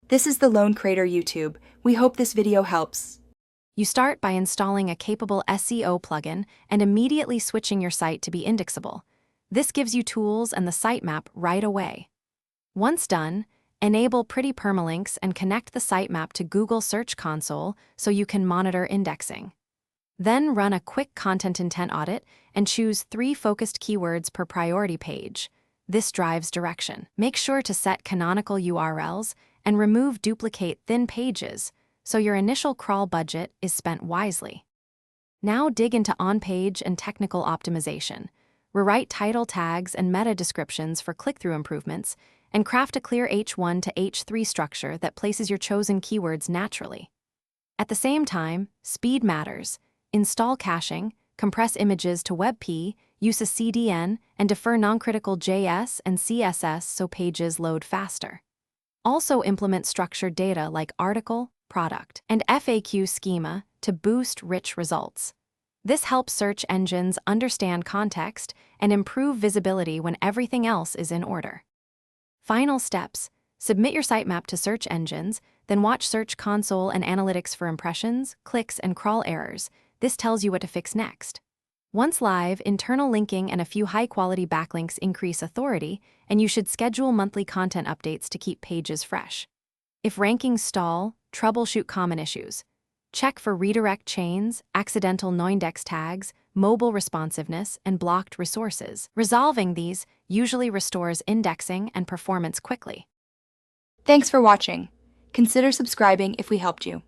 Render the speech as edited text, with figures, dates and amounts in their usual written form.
This is the Lone Creator YouTube. We hope this video helps. You start by installing a capable SEO plugin and immediately switching your site to be indexable. This gives you tools and the sitemap right away. Once done, enable Pretty Permalinks and connect the sitemap to Google Search Console so you can monitor indexing. Then run a quick content intent audit and choose 3 focused keywords per priority page. This drives direction. Make sure to set canonical URLs and remove duplicate thin pages so your initial crawl budget is spent wisely. Now dig into on-page and technical optimization. Rewrite title tags and meta descriptions for click-through improvements, and craft a clear H1 to H3 structure that places your chosen keywords naturally. At the same time, speed matters. Install caching, compress images to WebP, use a CDN, and defer non-critical JS and CSS so pages load faster. Also implement structured data like article, product, and FAQ schema to boost rich results. This helps search engines understand context and improve visibility when everything else is in order. Final steps: submit your sitemap to search engines, then watch Search Console and Analytics for impressions, clicks, and crawl errors. This tells you what to fix next. Once live, internal linking and a few high-quality backlinks increase authority, and you should schedule monthly content updates to keep pages fresh. If rankings stall, troubleshoot common issues. Check for redirect chains, accidental noindex tags, mobile responsiveness, and blocked resources. Resolving these usually restores indexing and performance quickly. Thanks for watching. Consider subscribing if we helped you.